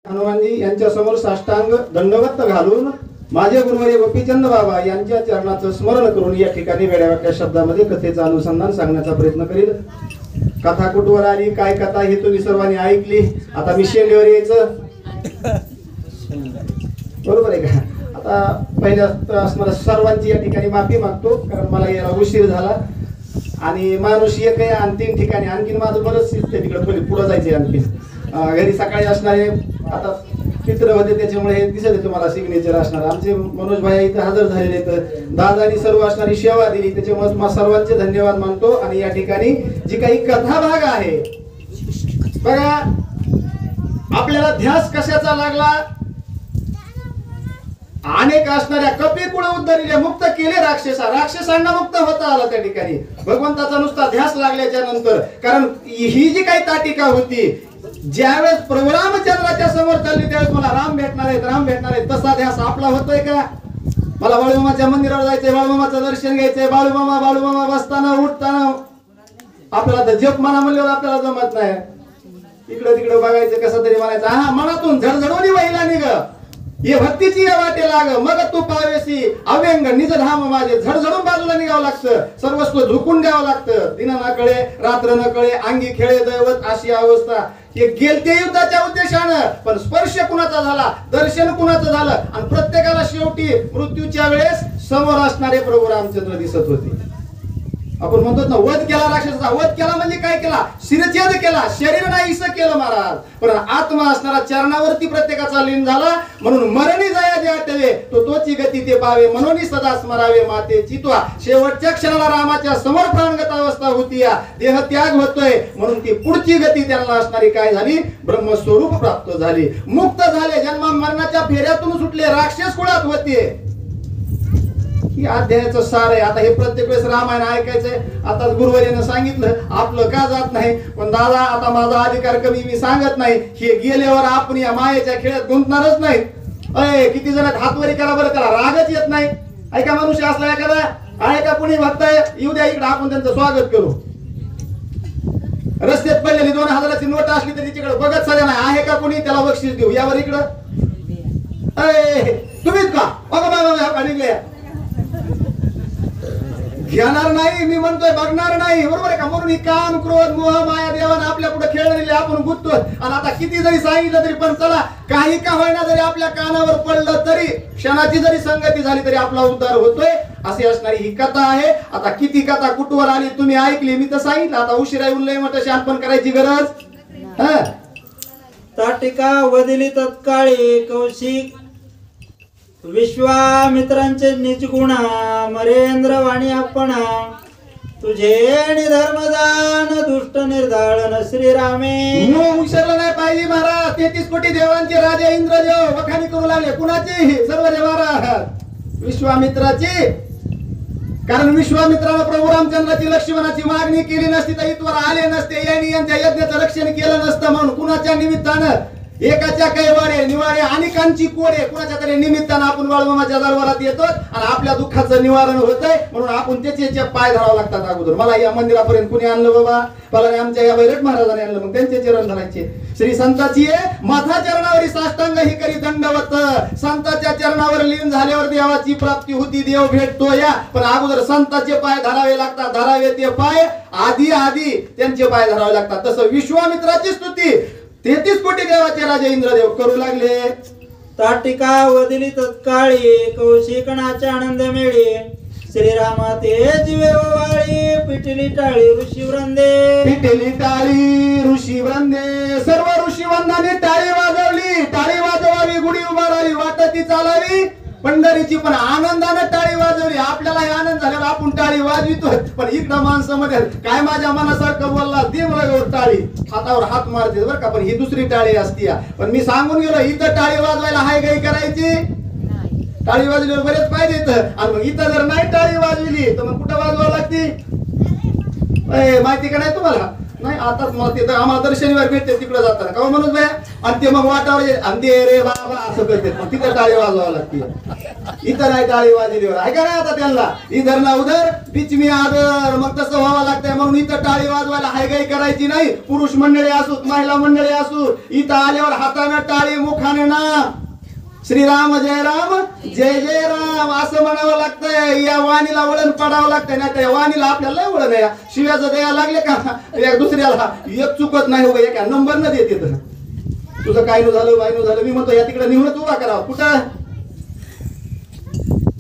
हनुमानजी यांच्या समोर साष्टांग दंडवत घालून माझे गुरुवर्य गोपीचंद बाबा यांच्या चरणाचं स्मरण करून या ठिकाणी वेड्यावाक्या शब्दामध्ये कथेचं अनुसंधान सांगण्याचा प्रयत्न करील. कथा कुठवर आली, काय कथा हे तुम्ही सर्वांनी ऐकली. आता मी शेंडेवर यायचं, बरोबर आहे का? आता पहिल्या मला सर्वांची या ठिकाणी माफी मागतो, कारण मला यायला उशीर झाला आणि माणूस एक आहे आणि 3 ठिकाणी आणखीन माझं बरंच तिकडे पुढे जायचंय. आणखीन घरी सकाळी असणारे आता चित्र होते, त्याच्यामुळे हे दिसत तुम्हाला सिग्नेचर असणार. आमचे मनोज भाई इथं हजर झालेले आहेत, दादानी सर्व असणारी सेवा दिली, त्याच्यामुळे तुम्हाला सर्वांचे धन्यवाद मानतो. आणि या ठिकाणी जी काही कथा भाग आहे बघा, आपल्याला ध्यास कशाचा लागला, अनेक असणाऱ्या कपी कुळ उद्धरिले, मुक्त केले राक्षसांना मुक्त होता आला त्या ठिकाणी भगवंताचा नुसता ध्यास लागल्याच्या नंतर. कारण ही जी काही ताटिका होती, ज्यावेळेस प्रभू रामचंद्राच्या समोर चालली त्यावेळेस मला राम भेटणार आहेत, तसा ध्यास आपला होतोय का? मला बाळूमामाच्या मंदिरावर जायचंय, बाळूमामाचं दर्शन घ्यायचंय, बाळूमामा बसताना उठताना. आपल्याला तर जप म्हणा म्हणल्यावर आपल्याला जमत नाही, इकडं तिकडं बघायचं, कसं तरी म्हणायचं. हा, मनातून झडझडवणी वाहिला निघ ये भक्तीची वाटे लाग, मग तू पावेसी अव्यंग निज धाम माझे. झडझडून बाजूला निघावं लागतं, सर्वस्व झुकून द्यावं लागतं. दिन न कळे रात्र न कळे, अंगी खेळे दैवत अशी अवस्था. हे गेलते युद्धाच्या उद्देशानं, पण स्पर्श कुणाचा झाला, दर्शन कुणाचं झालं, आणि प्रत्येकाला शेवटी मृत्यूच्या वेळेस समोर असणारे प्रभू रामचंद्र दिसत होते. आपण म्हणतो ना, वध केला राक्षसाचा. वध केला म्हणजे काय केला? शिरछेद केला, शरीर नाहीस केलं महाराज, पण आत्मा असणारा चरणावरती प्रत्येकाचा लीन झाला. म्हणून मरणी जया जे आठवे तो तोची गती ते पावे, म्हणून सदा स्मरावे मातेची त्वा. शेवटच्या क्षणाला रामाच्या समोर प्राणगत अवस्था होती, या देह त्याग होतोय, म्हणून ती पुढची गती त्यांना असणारी काय झाली? ब्रह्मस्वरूप प्राप्त झाली, मुक्त झाले, जन्मा मरणाच्या फेऱ्यातून सुटले, राक्षस कुळात होते. ही अध्यायाचं सार आहे. आता हे प्रत्येक वेळेस रामायण ऐकायचंय. आता गुरुवर्यानं सांगितलं आपलं का जात नाही, पण दादा आता माझा अधिकार कमी, मी सांगत नाही. हे गेल्यावर आपण या मायेच्या खेळात गुंतणारच नाही. अय किती जण हातवरी करा बरं, त्याला रागच येत नाही. ऐका मनुष्य असला एखादा, ऐका कुणी बघताय, येऊ द्या इकडे, आपण त्यांचं स्वागत करू. रस्त्यात पडलेली 2000ची नोट असली तर तिच्याकडे बघत सगळं नाही, आहे का कुणी त्याला बक्षीस देऊ, यावर इकडं. तुम्हीच का बघा निघले, घेणार नाही, मी म्हणतोय बघणार नाही, बरोबर आहे का? म्हणून ही काम क्रोध मोह माया देवाने आपल्या पुढे खेळलेले आपण गुंततो. आणि आता किती जरी सांगितलं तरी पण चला, काही का होईना जरी आपल्या कानावर पडलं तरी, क्षणाची जरी संगती झाली तरी आपला उद्धार होतोय. अशी असणारी ही कथा आहे. आता किती कथा कुठवर आली तुम्ही ऐकली, मी तर सांगितलं. आता उशिरा येऊन लय मोठं शांतपण करायची गरज. ताटिका वदिली तत्काळी कौशिक विश्वामित्रांचे निज गुणा, मरेंद्र वाणी आपण तुझे धर्मदान दुष्ट निर्धारण श्रीरामे. विसरलं नाही पाहिजे महाराज. 33 कोटी देवांचे राजे इंद्रदेव वखाणी करू लागले. कुणाची? सर्व देवारात विश्वामित्राची. कारण विश्वामित्रानं प्रभू रामचंद्राची लक्ष्मणाची मागणी केली नसती तर इथवर आले नसते, यांनी यांच्या यज्ञाचं रक्षण केलं नसतं. म्हणून कुणाच्या निमित्तानं, एकाच्या कैवारे निवारे अनेकांची कोडे, कुणाच्या तरी निमित्तानं आपण बाळूमामाच्या दरबारात येतो आणि आपल्या दुःखाचं निवारण होतंय. म्हणून आपण त्याचे पाय धरावं लागतात अगोदर. मला या मंदिरापर्यंत कुणी आणलं बाबा? मला आमच्या या वैरट महाराजांनी आणलं, मग त्यांचे चरण धरायचे. श्री संताची माथा चरणावरी साष्टांग ही करी दंडवत. संताच्या चरणावर लीन झाल्यावर देवाची प्राप्ती होती, देव भेटतो या. पण अगोदर संताचे पाय धरावे लागतात, धरावे ते पाय आधी त्यांचे पाय धरावे लागतात. तसं विश्वामित्राची स्तुती 33 कोटी देवाचे राजे इंद्रदेव करू लागले. ताटिका वदिली तत्काळी कौशिकनाचा आनंद मेळे, श्रीरामा ते जीवे वाळी पिटली टाळी ऋषी वृंदे. पिटली टाळी ऋषी वृंदे, सर्व ऋषी वंदाने टाळी वाजवली. टाळी वाजवावी, गुढी उभारावी, वाटती चालावी पंढरीची. पण आनंदाने टाळी वाजवली. आपल्याला हे आनंद झाल्यावर आपण टाळी वाजवितो, पण इकडं माणसामध्ये काय माझ्या मनासारखं बोलला दे मला टाळी, हातावर हात मारते बरं का. पण ही दुसरी टाळी असती. पण मी सांगून गेलो, इथं टाळी वाजवायला हाय गाई करायची. टाळी वाजवल्यावर बरेच पाहिजे इथं. आणि मग इथं जर नाही टाळी वाजविली तर मग कुठं वाजवावं लागते माहिती का नाही तुम्हाला? नाही आता मला तिथं आम्हाला दर शनिवार भेटते तिकडे जाताना का म्हणून बाया आणि ते मग वाटावर अंधे रे बाबा असं करते मग तिथं टाळी वाजवावं लागते इथं नाही टाळी वाजवलीवर आहे का नाही आता त्यांना इधर ना उधर बीच मी आदर मग तसं व्हावं लागतंय म्हणून इथं टाळी वाजवायला हायगाई करायची नाही पुरुष मंडळी असू महिला मंडळी असू इथं आल्यावर हाताने टाळी मुखाने ना श्रीराम जय राम जय जय राम असं म्हणावं लागतंय या वाणीला वळण पडावं लागतंय नाही तर या वाणीला आपल्याला लय वळण आहे शिव्याचं द्यायला लागले का एक दुसऱ्याला एक चुकत नाही हो एका नंबर न देते तुझं काय नु झालं वाय नु झालं मी म्हणतो या तिकडे निवडच उभा करावं कुठं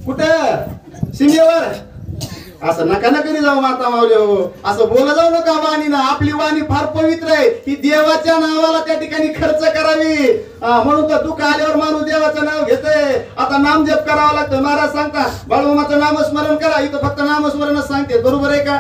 कुठं सीमेवर असं नका ना करी जाऊ माता मावले हो असं बोला जाऊ नका वाणी ना आपली वाणी फार पवित्र आहे ही देवाच्या नावाला त्या ठिकाणी खर्च करावी म्हणून तर दुःख आल्यावर माणूस देवाचं नाव घेतोय आता नामजप करावं लागतं महाराज सांगता बाळूमाचं नामस्मरण करा इथं फक्त नामस्मरणच सांगते बरोबर आहे का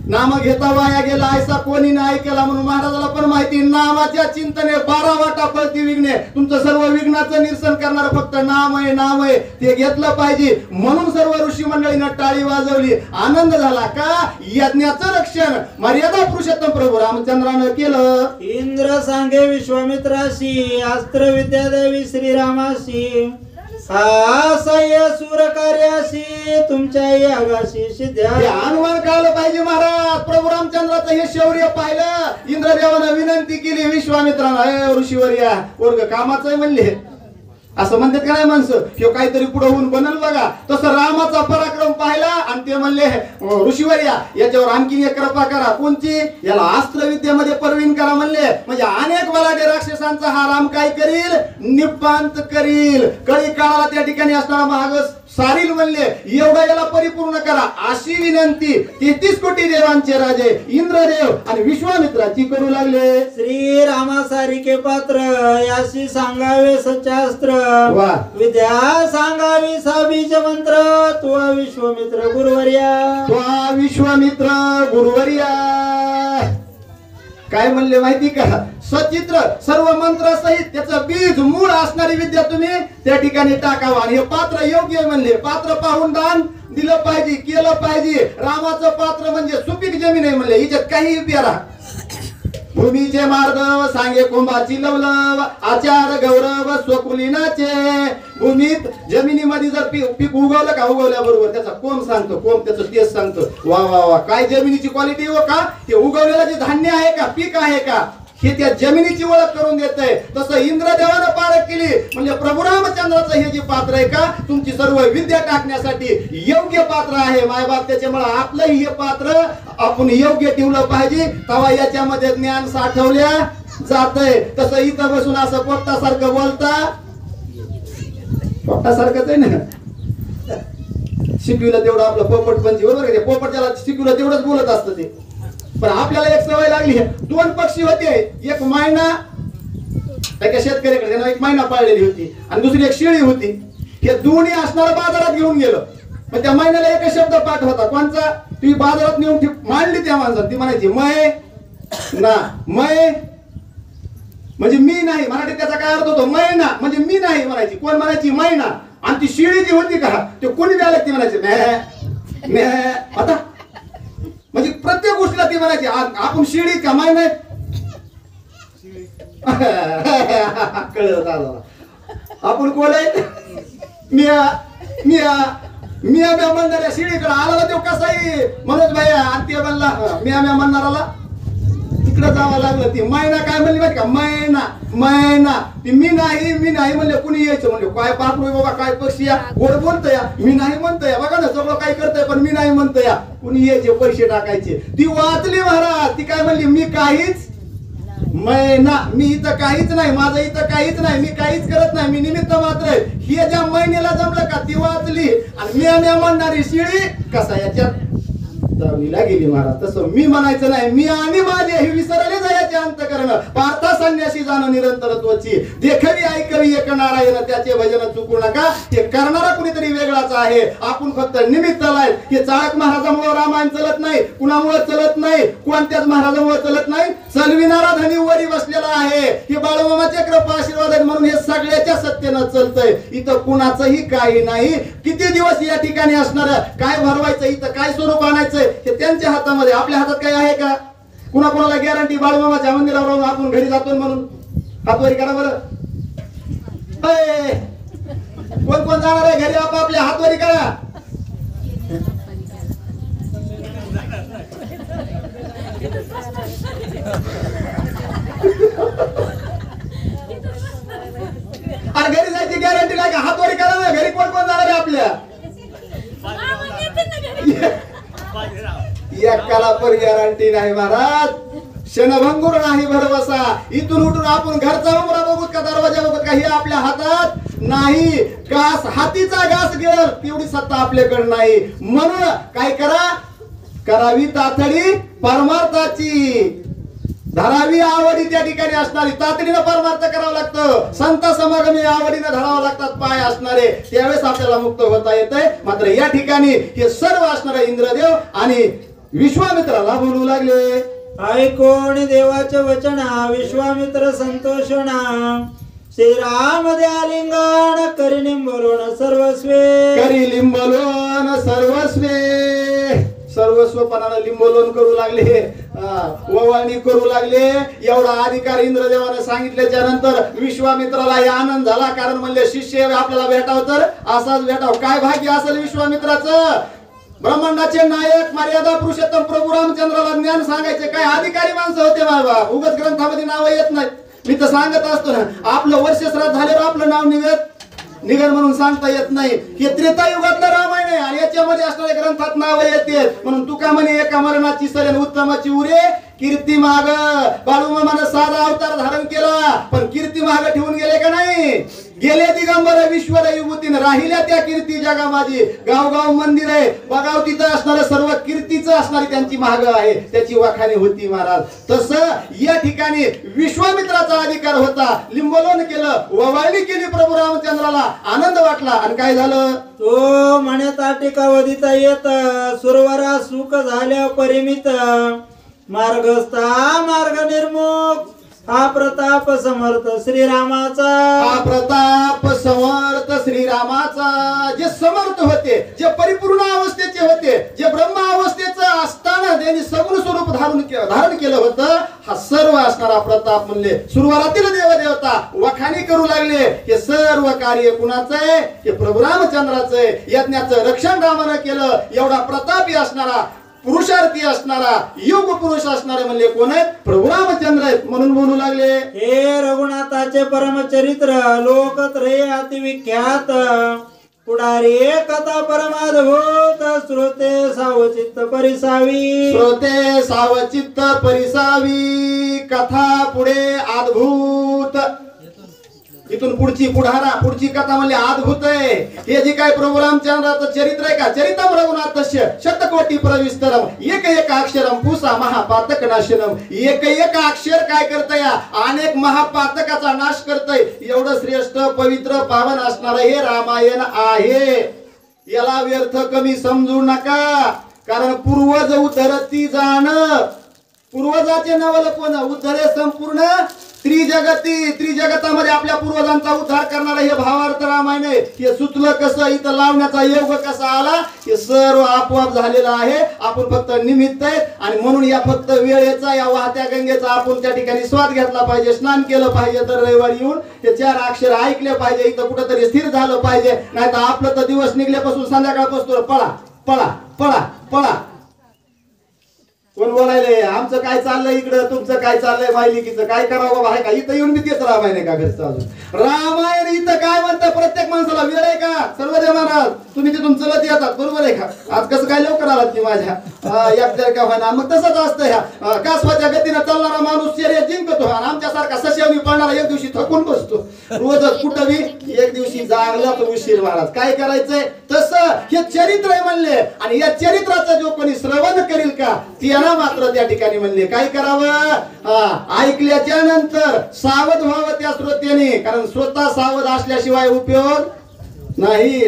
नाम घेता वाया गेला ऐसा कोणी नाही ऐकला म्हणून महाराजाला पण माहिती नामाच्या चिंतने 12 वाटा फळती विघ्ने तुमचं सर्व विघ्नाचं निरसन करणार फक्त नाम आहे ते घेतलं पाहिजे म्हणून सर्व ऋषी मंडळीनं टाळी वाजवली आनंद झाला का यज्ञाचं रक्षण मर्यादा पुरुषोत्तम प्रभू रामचंद्रानं केलं इंद्र सांगे विश्वामित्राशी अस्त्र विद्या देवी श्रीरामाशी साय सूर कार्याशी तुमच्या यागाशी सिद्ध्या हे हनुमान कळलं पाहिजे महाराज प्रभू रामचंद्राचं हे शौर्य पाहिलं इंद्रदेवानं विनंती केली विश्वामित्राला ऋषीवर्या वर्ग कामाचं आहे म्हणले असं म्हणतात का नाही माणसं किंवा काहीतरी पुढे होऊन बनल बघा तसं रामाचा पराक्रम पाहिला आणि ते म्हणले ऋषीवर्या याच्यावर आणखीन एक कृपा करा कोणची याला अस्त्र विद्येमध्ये परवीन करा म्हणले म्हणजे अनेक बलाढ्य राक्षसांचा हा राम काय करील निपांत करील कळी काळाला त्या ठिकाणी असणारा महाग सारील म्हणले एवढा याला परिपूर्ण करा अशी विनंती 33 कोटी देवांचे राजे इंद्रदेव आणि विश्वामित्राची करू लागले श्री रामासारिके पात्र याशी सांगावे सच्चास्त्र वा विद्या सांगावी साबीज मंत्र तू विश्वामित्र गुरुवर्या काय म्हणले माहिती का सचित्र सर्व मंत्र सहित त्याचं बीज मूळ असणारी विद्या तुम्ही त्या ठिकाणी टाकावा आणि हे पात्र योग्य आहे म्हणले पात्र पाहून दान दिलं पाहिजे केलं पाहिजे रामाचं पात्र म्हणजे सुपीक जमीन आहे म्हणले हिच्यात काही प्यारा भूमीचे मार्दव सांगे कुंभाची लवलव आचार गौरव स्वकुलीनाचे भूमीत जमिनीमध्ये जर पीक उगवलं का उगवल्याबरोबर त्याचा कोंब सांगतो कोंब त्याचं तेच सांगतो वा वा वा काय जमिनीची क्वालिटी हो का ते उगवलेलं जे धान्य आहे का पीक आहे का हे त्या जमिनीची ओळख करून देतंय तसं इंद्रदेवानं पारख केली म्हणजे प्रभू रामचंद्राचं हे जे पात्र आहे का तुमची सर्व विद्या टाकण्यासाठी योग्य पात्र आहे मायबाप त्याच्यामुळे आपलंही हे पात्र आपण योग्य ठेवलं पाहिजे तेव्हा याच्यामध्ये ज्ञान साठवल्या जातंय तसं इथं बसून असं पोपटासारखं बोलता पोपटासारखंच आहे ना शिकविलं तेवढं आपलं पोपट पंची बरोबर आहे पोपट ज्याला शिकविलं तेवढंच बोलत असतं ते पण आपल्याला एक सवय लागली 2 पक्षी होते एक मैना एका शेतकऱ्याकडे त्यानं एक मैना पाळलेली होती आणि दुसरी एक शेळी होती हे दोन्ही असणारा बाजारात घेऊन गेलं पण त्या मैन्याला एकच शब्द पाठ होता कोणचा ती बाजारात नेऊन मांडली त्या माणसात ती म्हणायची मै ना मै म्हणजे मी नाही मराठीत त्याचा काय अर्थ होतो मैना म्हणजे मी नाही म्हणायची कोण म्हणायची मैना आणि ती शेळी जी होती का ते कोणी द्यायला ती म्हणायची मे आता म्हणजे प्रत्येक गोष्टीला ती म्हणायची आपण शिडी कमाय नाही कळलं आपण कोण आहे मिया मिया मिया म्या म्हणणाऱ्या शिडीकडे आला तो कसाही मनोज भाई आणि ते म्हणला मिया म्या म्हणणाराला तिकडे जावं लागलं ती मैना काय म्हणली माहिती का मैना मैना ती मी नाही म्हणले कुणी यायचं म्हणले काय पापरू बाबा काय पक्षी या गोड बोलतो या मी नाही म्हणतो या बघा ना सगळं काय करतोय पण मी नाही म्हणतो या कुणी यायचे पैसे टाकायचे ती वाचली महाराज ती काय म्हणली मी काहीच मैना मी इथं काहीच नाही माझं इथं काहीच नाही मी काहीच करत नाही मी निमित्त मात्र आहे हे ज्या महिन्याला जमलं का ती वाचली आणि म्या म्हणणारी शिळी कसा याच्यात दावणीला गेली महाराज तसं मी म्हणायचं नाही मी आणि माझे हे विसरले जायचे अंतकरण पार्था संन्यासी जाणं निरंतरत्वाची देखवी ऐकवी एक नारायण त्याचे भजन चुकू नका हे करणारा कुणीतरी वेगळाच आहे आपण फक्त निमित्ताला आहे हे चाळक महाराजांमुळे रामायण चलत नाही कुणामुळे चलत नाही कोणत्याच महाराजांमुळे चलत नाही चलविणारा धनी वरी बसलेला आहे हे बाळूमामाचे कृपा आशीर्वाद आहेत म्हणून हे सगळ्याच्या सत्तेनं चलतंय इथं कुणाचंही काही नाही किती दिवस या ठिकाणी असणार काय भरवायचं इथं काय स्वरूप आणायचं हे त्यांच्या हातामध्ये आपल्या हातात काय आहे का कुणाला गॅरंटी बाळूमामाच्या मंदिरावर राहून आपण घरी जातो म्हणून? हातवारी करा बरं. कोण कोण जाणार आहे घरी? आपापल्या हातवारी करा. आणि घरी जायची गॅरंटी नाही का? हातवारी करा ना. घरी कोण कोण जाणार आहे आपल्या? एकाला पण गॅरंटी नाही महाराज. क्षणभंगुर नाही भरवसा. इथून उठून आपण घरचा उमरा बघूत का दरवाजा बघूत का हे आपल्या हातात नाही. घास हातीचा घास गिळल तेवढी सत्ता आपल्याकडे नाही. म्हणून काय करा? करावी तातडी परमार्थाची, धरावी आवडी त्या ठिकाणी असणारी. तातडीनं परमार्थ करावं लागतं. संत समागमी आवडीनं धरावं लागतात पाय असणारे. त्यावेळेस आपल्याला मुक्त होता येतंय. मात्र या ठिकाणी हे सर्व असणारे इंद्रदेव आणि विश्वामित्राला बोलू लागले. ऐकोण देवाचे वचना विश्वामित्र संतोषणा. श्रीराम द्या लिंगण करी निंबलोन सर्वस्वे. करी लिंबलोन सर्वस्वे. सर्वस्वपणानं लिंबोलोन करू लागले, ओवाळणी करू लागले. एवढा अधिकार इंद्रदेवाने सांगितल्याच्या नंतर विश्वामित्राला आनंद झाला. कारण म्हणले शिष्य आपल्याला भेटाव तर असाच भेटाव. काय भाग्य असेल विश्वामित्राचं. ब्रह्मांडाचे नायक मर्यादा पुरुषोत्तम प्रभू रामचंद्राला ज्ञान सांगायचे काय अधिकारी माणसं होते बाबा. उगाच ग्रंथामध्ये नाव येत नाही. मी तर सांगत असतो ना, आपलं वर्ष श्राद्ध झाल्यावर आपलं नाव निघन म्हणून सांगता येत नाही. हे त्रेतायुगातलं रामायण आहे आणि याच्यामध्ये असणाऱ्या ग्रंथात नाव येते. म्हणून तुका म्हणे एका मरणाची सरण उत्तमाची उरे कीर्ती माग. बाळूमामानं साधा अवतार धारण केला पण कीर्ती माग ठेवून गेले का नाही? गेले दिगंबर विश्वर विभूतीने. राहिल्या त्या कीर्ती जगा माझी. गावगाव मंदिर आहे बघाव तिथं असणारं सर्व कीर्तीचं असणारी त्यांची महाग आहे. त्याची वाखाणी होती महाराज. तसं या ठिकाणी विश्वामित्राचा अधिकार होता. लिंबोलोन केलं, ओवाळणी केली प्रभू रामचंद्राला. आनंद वाटला. आणि काय झालं? तो म्हणे ताटिका वदिता येत सुरवरा सुख झाल्या परिमित. मार्गस्था मार्ग निर्मुख हा प्रताप समर्थ श्रीरामाचा. हा प्रताप समर्थ श्रीरामाचा. जे समर्थ होते, जे परिपूर्ण अवस्थेचे होते, जे ब्रह्म अवस्थेचं असताना त्यांनी सगुण स्वरूप धारण केलं होतं. हा सर्व असणारा प्रताप म्हणले. सुरुवातीला देवदेवता वखाणी करू लागले. हे सर्व कार्य कुणाचं आहे? हे प्रभू रामचंद्राचं आहे. यज्ञाचं रक्षण रामानं केलं. एवढा प्रतापी असणारा, पुरुषार्थी असणारा, योग पुरुष असणारे म्हणले कोण आहेत? प्रभू रामचंद्र आहेत. म्हणून बोलू लागले. हे रघुनाथाचे परमचरित्र लोकत्रय अतिविख्यात. पुढारी कथा परमाद्भूत श्रोते सावचित्त परिसावी. श्रोते सावचित्त परिसावी. कथा पुढे अद्भुत. इथून पुढची कथा म्हणजे अद्भुत आहे. हे जे काय प्रभू रामचंद्राचं चरित्र आहे का? चरितम रघुनाथस्य शतकोटी प्रविस्तरम एक एक अक्षरम पुसा महापातक नाशनम. एक एक अक्षर काय करतंय? अनेक महापातकाचा नाश करतंय. एवढं श्रेष्ठ पवित्र पावन असणार हे रामायण आहे. याला व्यर्थ कमी समजू नका. कारण पूर्वज उद्धरती जाण. पूर्वजाचे नवल कोण? उद्धरे संपूर्ण त्रिजगतामध्ये आपल्या पूर्वजांचा उद्धार करणारा हे भावार्थ रामायण आहे. हे सुचलं कसं? इथं लावण्याचा योग कसा आला? हे सर्व आपोआप झालेलं आहे. आपण फक्त निमित्त आहे. आणि म्हणून या फक्त वेळेचा, या वाहत्या गंगेचा आपण त्या ठिकाणी स्वाद घेतला पाहिजे. स्नान केलं पाहिजे. तर रविवारी येऊन हे 4 अक्षर ऐकले पाहिजे. इथं कुठंतरी स्थिर झालं पाहिजे. नाही तर आपलं तर दिवस निघल्यापासून संध्याकाळपासून पळा पळा पळा पळा. कोण बोलायले? आमचं काय चाललंय इकडं, तुमचं काय चाललंय, मायलिकीचं काय करावं बाबा? आहे का इथं येऊन मी तेच रामायण आहे का घरचं? अजून रामायण इथं काय म्हणतं? प्रत्येक माणसाला वेळ आहे का? सर्व देव महाराज तुम्ही तिथून चलत येतात, बरोबर आहे का? आज कसं काय लवकर आलात की माझ्या एकट्या का व्हायना? मग तसंच असतं. ह्या कासवाच्या गतीनं चालणारा माणूस शर्यत जिंकतो. आणि आमच्यासारखा सशेवणी पळणारा एक दिवशी थकून बसतो. रोजच कुठं बी एक दिवशी जागला तर उशीर महाराज. काय करायचंय? तसं हे चरित्र आहे म्हणले. आणि या चरित्राचं जो कोणी श्रवण करील का त्याला मात्र त्या ठिकाणी म्हणले काय करावं? ऐकल्याच्या नंतर सावध व्हावं त्या श्रोत्याने. कारण स्वतः सावध असल्याशिवाय उपयोग नाही.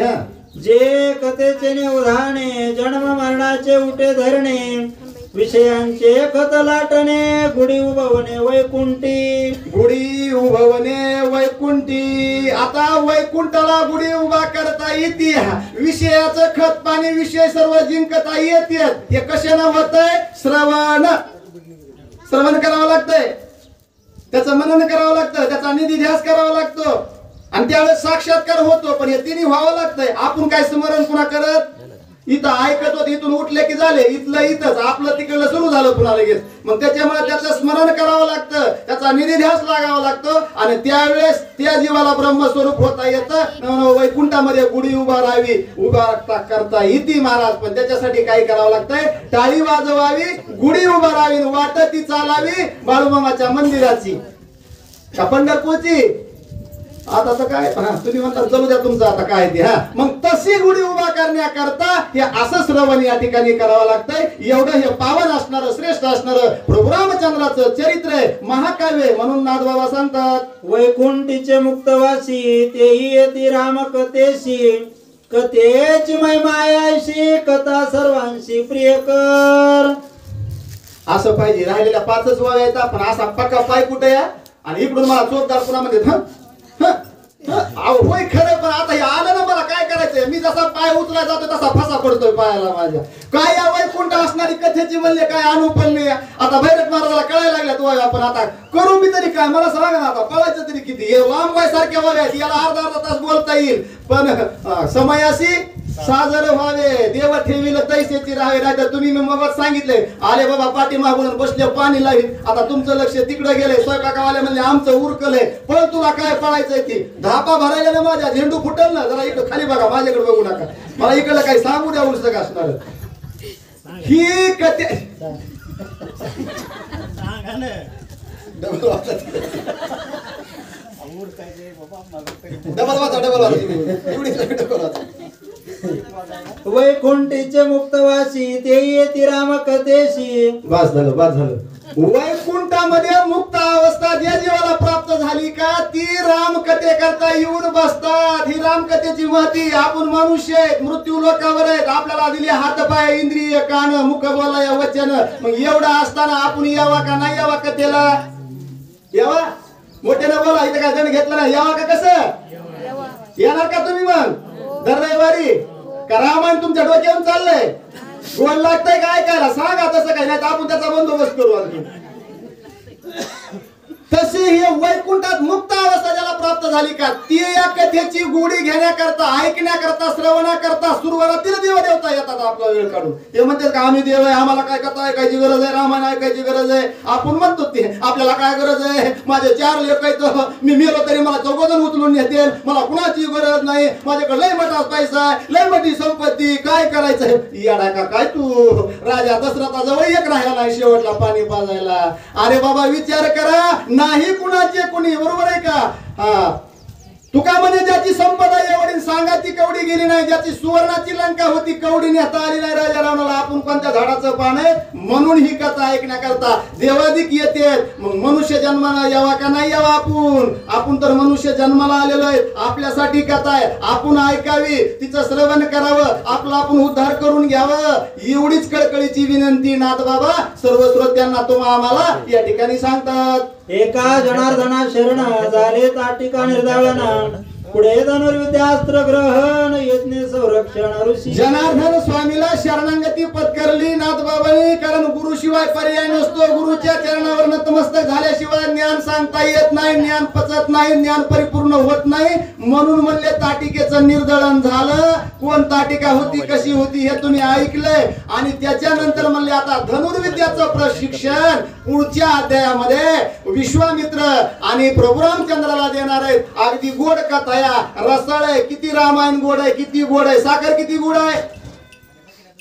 जे कथेचे उधाणे जन्म मरणाचे उठे धरणे. विषयांचे खत लाटणे गुढी उभवणे वैकुंठी. गुढी उभवणे वैकुंठी. आता वैकुंठाला गुढी उभा करता येते. विषयाचं खत पाणी विषय सर्व जिंकता येते. हे कशानं होतंय? श्रवण. श्रवण करावं लागतंय, त्याचं मनन करावं लागतं, त्याचा निधिध्यास करावा लागतो आणि त्यावेळेस साक्षात्कार होतो. पण हे तिन्ही व्हावं लागतंय. आपण काय स्मरण पुन्हा करत इथं ऐकत होत, इथून उठले की झाले, इथलं इथंच, आपलं तिकडलं सुरू झालं पुन्हा लगेच. मग त्याच्यामुळे त्याचं स्मरण करावं लागतं, त्याचा निधिध्यास लागावा लागतो आणि त्यावेळेस त्या जीवाला ब्रह्मस्वरूप होता येतं. वैकुंठामध्ये गुढी उभा राहावी, उभा करता येते महाराज. पण त्याच्यासाठी काय करावं लागतंय? टाळी वाजवावी, गुढी उभा राहावी, वाट ती चालावी बाळूमामाच्या मंदिराची का पंढरपूरची. आता तर काय तुम्ही म्हणता चलू द्या तुमचं आता काय ते. मग तशी गुढी उभा करण्याकरता हे असं श्रवण या ठिकाणी करावं लागतंय. एवढं हे पावन असणारं, श्रेष्ठ असणारं प्रभू रामचंद्राचं चरित्र आहे, महाकाव्य. म्हणून नाथबाबा सांगतात, वैकुंठीचे मुक्तवासी तेही येती राम कथेशी, कथेची मायाशी, कथा सर्वांशी प्रिय कर. असं पाहिजे. राहिलेल्या 5च वाव येतात, पण असा पक्का पाय कुठे या आणि इकडून मला चोरदार पुन्हा म्हणते होय खरं. पण आता हे आलं ना, मला काय करायचंय? मी जसा पाय उचला जातो तसा फसा पडतोय पायाला माझ्या. काय या वैकुंठ असणारी कथेची म्हणले काय अनुपल्ली. आता भैरव महाराजाला कळायला लागल्या तो आपण आता करू मी तरी काय? मला सांगा ना, आता पळायचं तरी किती? हे लांब वाय सारख्या वागायत, याला अर्धा तास बोलता येईल, पण समयाशी साजर व्हावे, देव ठेवील तैसेची राहावे. नाही तर तुम्ही मग सांगितले आले बाबा पाठी मागून बसले पाणी लावीत, आता तुमचं लक्ष तिकडे गेलंय. स्वयंपाकावाले म्हणले आमचं उरकलंय, पण तुला काय पळायचंय ती धापा भरायला ना माझ्या, झेंडू फुटल ना, जरा इकडे खाली बघा, माझ्याकडे बघू नका. मला इकडे काही सांगू द्या उलसक असणार ही कथे. डबल वाचा, डबल वाचा. वैकुंठीचे मुक्तवासी तेही येती राम कथेशी. बस झालं, बस झालं. वैकुंठामध्ये मुक्त अवस्था ज्या जीवाला प्राप्त झाली का ती रामकथे करता येऊन बसतात. ही रामकथेची महती. आपण मनुष्य आहेत, मृत्यू लोकावर आहेत, आपल्याला दिले हात पाय इंद्रिय कान मुख बोलाय वचन. मग एवढा असताना आपण यावा का नाही यावा कथेला? यावा. मोठ्यानं बोला, इथं काय जण घेतलं ना, यावा का? कसं येणार का तुम्ही मग दर रविवारी? का रामायण तुमच्या डोक्यावरून चाललंय? गोड लागतंय का ऐकायला? सांगा तसं काही नाही, आपण त्याचा बंदोबस्त करू. आणखी तशी हे वैकुंठात मुक्त अवस्था ज्याला प्राप्त झाली का ती या कथेची गोडी घेण्याकरता, ऐकण्याकरता, श्रवणाकरता सुरुवातीला देव देवता येतात आपला वेळ काढून. ते म्हणतात का आम्ही देव आहे, आम्हाला काय कथा ऐकायची गरज आहे, रामायण ऐकायची गरज आहे. आपण म्हणतो ते आपल्याला काय गरज आहे? माझे 4 लेक आहेत, मी मेलो तरी मला 4 जण उचलून नेतील, मला कुणाची गरज नाही, माझ्याकडे लय मोठा पैसा आहे, लय मोठी संपत्ती, काय करायचंय? येडा का काय तू? राजा दशरथाजवळ एक राहिला नाही शेवटला पाणी पाजायला. अरे बाबा विचार करा, नाही कुणाचे कुणी, बरोबर आहे का? तुका म्हणे ज्याची संपदा एवढी सांगा ती कवडी गेली नाही, ज्याची सुवर्णाची लंका होती कवडी नेता आली नाही राजा रावणाला. आपण कोणत्या झाडाचं पान आहे? म्हणून ही कथा ऐकण्याकरता देवाधिक येते. मग मनुष्य जन्माला यावा का नाही यावा? आपण तर मनुष्य जन्माला आलेलो आहे, आपल्यासाठी कथा आहे, आपण ऐकावी, तिचं श्रवण करावं, आपला आपण उद्धार करून घ्यावं. एवढीच कळकळीची विनंती नाथबाबा सर्व श्रोत्यांना तुम्हा आम्हाला या ठिकाणी सांगतात. एका जनार्दना शरण झाले ताटिका निर्दाळना, पुढे धनुर्विद्यास्त्र ग्रहण यज्ञ संरक्षण ऋषी. जनार्दन स्वामीला शरणागती पत्करली नाथबाबांनी, कारण गुरुशिवाय पर्याय नसतो. गुरुच्या चरणावर नतमस्तक झाल्याशिवाय ज्ञान सांगता येत नाही, ज्ञान पचत नाही, ज्ञान परिपूर्ण होत नाही. म्हणून म्हणले ताटिकेचं निर्दळन झालं. कोण ताटिका होती, कशी होती हे तुम्ही ऐकलंय. आणि त्याच्यानंतर म्हणले आता धनुर्विद्याचं प्रशिक्षण पुढच्या अध्यायामध्ये विश्वामित्र आणि प्रभू रामचंद्राला देणार आहेत. अगदी गोड कथा, रसाळ आहे. किती रामायण गोड आहे, किती गोड आहे. साखर किती गोड आहे?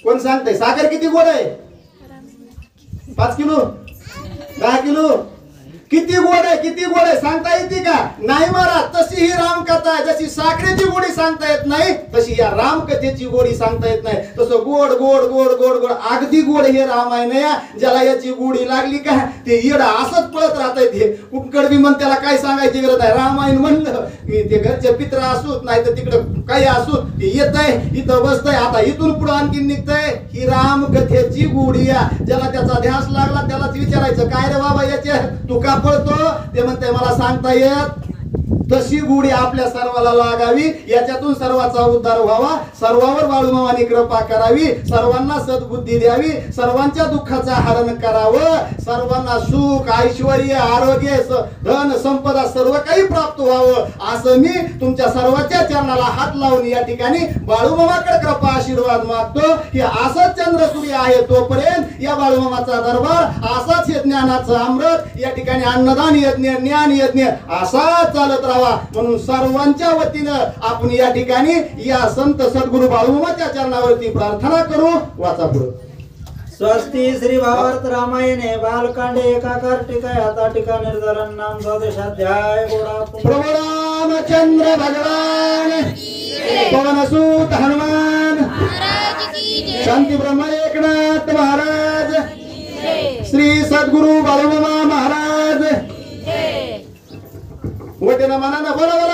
कोण सांगतंय साखर किती गोड आहे? 5 किलो 10 किलो किती गोड आहे, किती गोड आहे सांगता येते का? नाही महाराज. तशी ही रामकथा आहे. जशी साखरेची गोडी सांगता येत नाही तशी या रामकथेची गोडी सांगता येत नाही. तसं गोड गोड गोड गोड गोड अगदी गोड हे रामायण आहे. ज्याला याची गोडी लागली का ते येडा असंच पळत राहतंय. ते कुठकड बी म्हण त्याला काय सांगायची गरज आहे. रामायण म्हणलं ते घरचे पित्र असूत नाही तर तिकडं काही असूत ते येत आहे, इथं बसतंय. आता इथून पुढे आणखी निघतंय. ही रामकथेची गोडी आहे. ज्याला त्याचा ध्यास लागला त्यालाच विचारायचं काय रे बाबा याचे तू का पळतो? ते म्हणते मला सांगता येत तशी गुढी आपल्या सर्वाला लागावी, याच्यातून सर्वाचा उद्धार व्हावा, सर्वावर बाळूमामाने कृपा करावी, सर्वांना सद्बुद्धी द्यावी, सर्वांच्या दुःखाचा हरण करावं, सर्वांना सुख ऐश्वर्य आरोग्य धन संपदा सर्व काही प्राप्त व्हावं असं मी तुमच्या सर्वांच्या चरणाला हात लावून या ठिकाणी बाळूमामाकडे कृपा आशीर्वाद मागतो की असंच चंद्रसूर्य आहे तोपर्यंत या बाळूमामाचा दरबार असाच हे ज्ञानाचं अमृत या ठिकाणी अन्नदान यज्ञ ज्ञान यज्ञ असाच चालत राहावा म्हणून सर्वांच्या वतीनं आपण या ठिकाणी या संत सद्गुरु बाळूमामाच्या चरणावरती प्रार्थना करू. वाचा पुढे. स्वस्ति श्री भावार्थ रामायणे बालकांडे एकाकार टीका आता टीका निर्धारण नाम द्वादशाध्याय गोडा प्रभु रामचंद्र भगवान पवनसूत हनुमान शांती ब्रह्म एकनाथ महाराज श्री सद्गुरु बाळूमामा महाराज वचन मनानं बोला बोला.